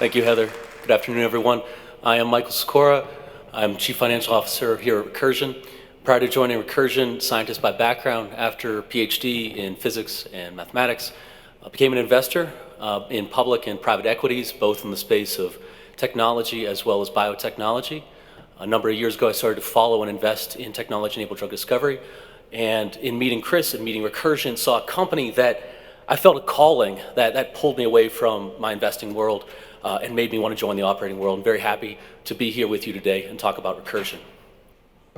Thank you, Heather. Good afternoon, everyone. I am Michael Secora. I'm Chief Financial Officer here at Recursion. Prior to joining Recursion, scientist by background, after a PhD in physics and mathematics, I became an investor in public and private equities, both in the space of technology as well as biotechnology. A number of years ago, I started to follow and invest in technology-enabled drug discovery. And in meeting Chris and meeting Recursion, saw a company that I felt a calling that pulled me away from my investing world and made me want to join the operating world. I'm very happy to be here with you today and talk about Recursion.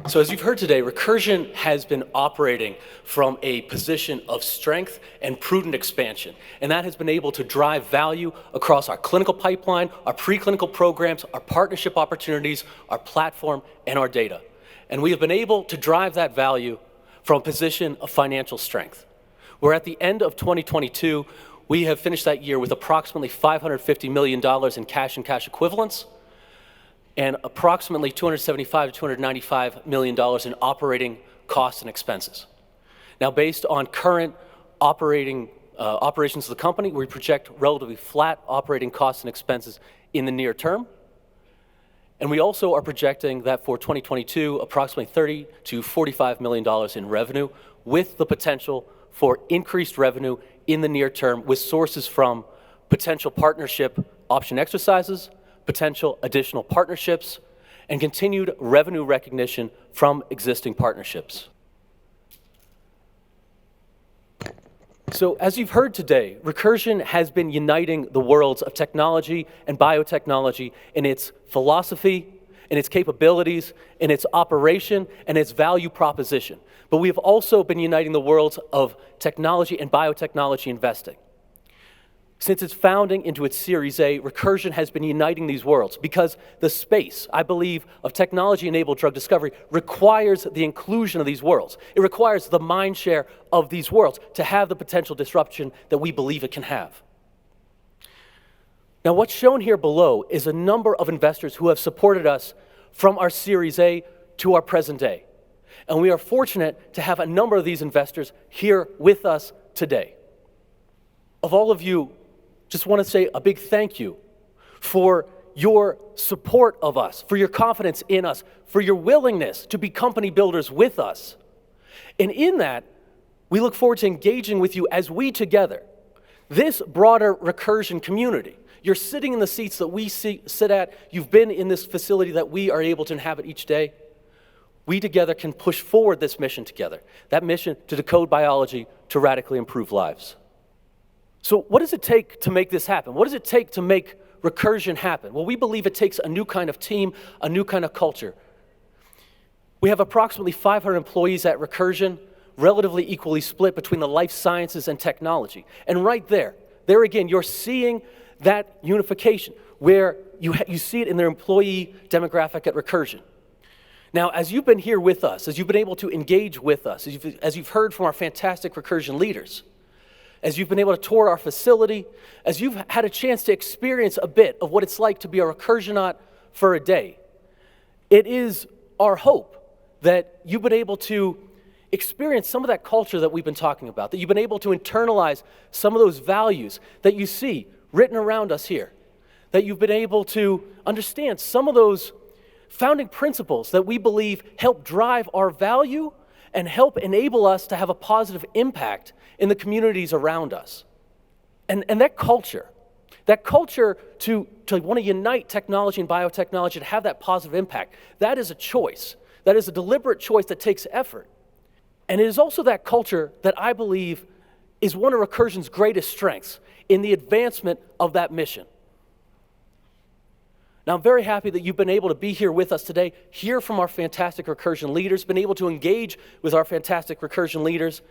So as you've heard today, Recursion has been operating from a position of strength and prudent expansion. And that has been able to drive value across our clinical pipeline, our preclinical programs, our partnership opportunities, our platform, and our data. And we have been able to drive that value from a position of financial strength. We're at the end of 2022, we have finished that year with approximately $550 million in cash and cash equivalents, and approximately $275 to $295 million in operating costs and expenses. Now, based on current operations of the company, we project relatively flat operating costs and expenses in the near term. And we also are projecting that for 2022, approximately $30 to $45 million in revenue, with the potential for increased revenue in the near term, with sources from potential partnership option exercises, potential additional partnerships, and continued revenue recognition from existing partnerships. So as you've heard today, Recursion has been uniting the worlds of technology and biotechnology in its philosophy, in its capabilities, in its operation, and its value proposition. But we have also been uniting the worlds of technology and biotechnology investing. Since its founding into its Series A, Recursion has been uniting these worlds because the space, I believe, of technology-enabled drug discovery requires the inclusion of these worlds. It requires the mind share of these worlds to have the potential disruption that we believe it can have. Now, what's shown here below is a number of investors who have supported us from our Series A to our present day. And we are fortunate to have a number of these investors here with us today. Of all of you, just want to say a big thank you for your support of us, for your confidence in us, for your willingness to be company builders with us. And in that, we look forward to engaging with you as we together, this broader Recursion community. You're sitting in the seats that we sit at. You've been in this facility that we are able to inhabit each day. We together can push forward this mission together, that mission to decode biology to radically improve lives. So what does it take to make this happen? What does it take to make Recursion happen? Well, we believe it takes a new kind of team, a new kind of culture. We have approximately 500 employees at Recursion, relatively equally split between the life sciences and technology. And right there again, you're seeing that unification where you see it in their employee demographic at Recursion. Now, as you've been here with us, as you've been able to engage with us, as you've heard from our fantastic Recursion leaders, as you've been able to tour our facility, as you've had a chance to experience a bit of what it's like to be a Recursionaut for a day, it is our hope that you've been able to experience some of that culture that we've been talking about, that you've been able to internalize some of those values that you see written around us here, that you've been able to understand some of those founding principles that we believe help drive our value and help enable us to have a positive impact in the communities around us. And that culture to want to unite technology and biotechnology to have that positive impact, that is a choice. That is a deliberate choice that takes effort. And it is also that culture that I believe is one of Recursion's greatest strengths in the advancement of that mission. Now, I'm very happy that you've been able to be here with us today, hear from our fantastic Recursion leaders, been able to engage with our fantastic Recursion leaders.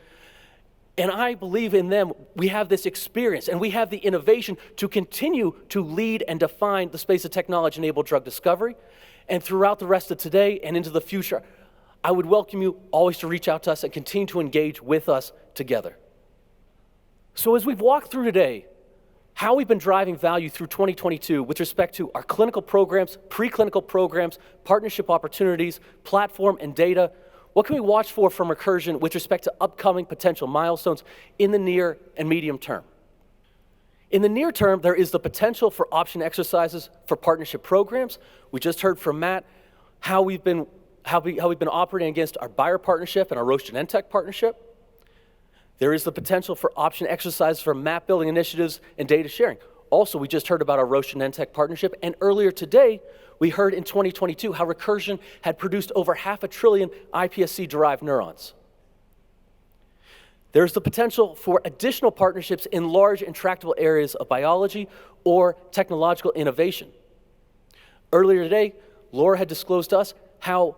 And I believe in them, we have this experience and we have the innovation to continue to lead and define the space of technology-enabled drug discovery. And throughout the rest of today and into the future, I would welcome you always to reach out to us and continue to engage with us together. So as we've walked through today, how we've been driving value through 2022 with respect to our clinical programs, preclinical programs, partnership opportunities, platform, and data, what can we watch for from Recursion with respect to upcoming potential milestones in the near and medium term? In the near term, there is the potential for option exercises for partnership programs. We just heard from Matt how we've been operating against our Bayer partnership and our Roche Genentech partnership. There is the potential for option exercises for map building initiatives and data sharing. Also, we just heard about our Roche Genentech partnership, and earlier today, we heard in 2022 how Recursion had produced over 500 billion iPSC-derived neurons. There's the potential for additional partnerships in large intractable areas of biology or technological innovation. Earlier today, Laura had disclosed to us how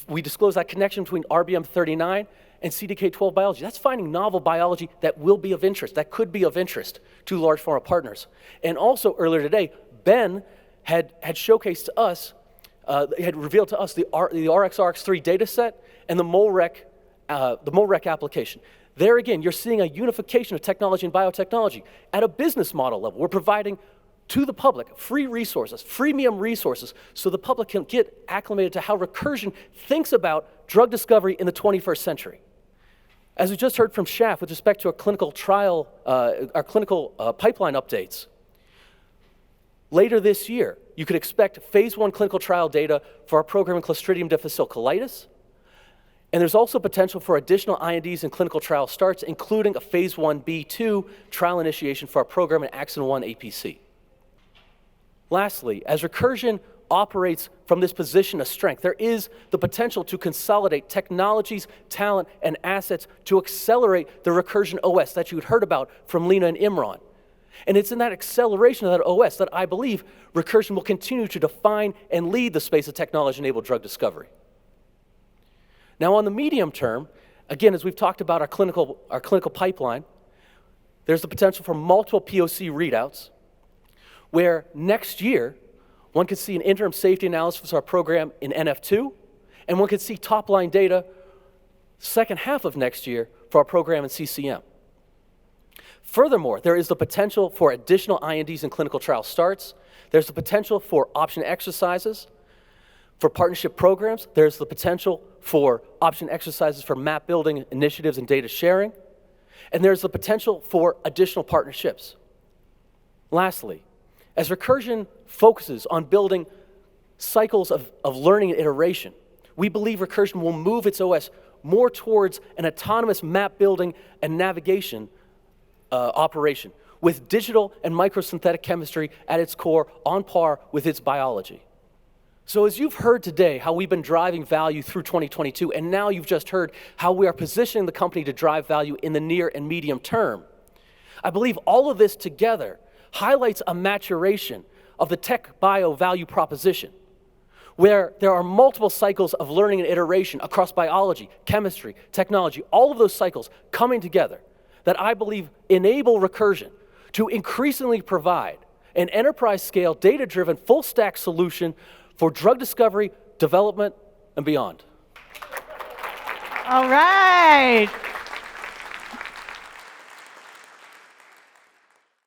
we disclosed that connection between RBM39 and CDK12 biology. That's finding novel biology that will be of interest, that could be of interest to large pharma partners. And also earlier today, Ben had showcased to us, had revealed to us the RxRx3 data set and the MolRec application. There again, you're seeing a unification of technology and biotechnology at a business model level. We're providing to the public free resources, freemium resources, so the public can get acclimated to how Recursion thinks about drug discovery in the 21st century. As we just heard from Shaf with respect to our clinical trial, our clinical pipeline updates, later this year, you could expect phase 1 clinical trial data for our program in Clostridium difficile colitis. And there's also potential for additional INDs and clinical trial starts, including a phase 1b/2 trial initiation for our program in Axon 1 APC. Lastly, as Recursion operates from this position of strength, there is the potential to consolidate technologies, talent, and assets to accelerate the Recursion OS that you had heard about from Lena and Imran. And it's in that acceleration of that OS that I believe Recursion will continue to define and lead the space of technology-enabled drug discovery. Now, on the medium term, again, as we've talked about our clinical pipeline, there's the potential for multiple POC readouts, where next year, one could see an interim safety analysis for our program in NF2, and one could see top-line data second half of next year for our program in CCM. Furthermore, there is the potential for additional INDs and clinical trial starts. There's the potential for option exercises. For partnership programs, there's the potential for option exercises for map building initiatives and data sharing. And there's the potential for additional partnerships. Lastly, as Recursion focuses on building cycles of learning and iteration, we believe Recursion will move its OS more towards an autonomous map building and navigation operation with digital and microsynthetic chemistry at its core on par with its biology. So as you've heard today how we've been driving value through 2022, and now you've just heard how we are positioning the company to drive value in the near and medium term, I believe all of this together highlights a maturation of the tech bio value proposition, where there are multiple cycles of learning and iteration across biology, chemistry, technology, all of those cycles coming together that I believe enable Recursion to increasingly provide an enterprise-scale, data-driven, full-stack solution for drug discovery, development, and beyond. All right.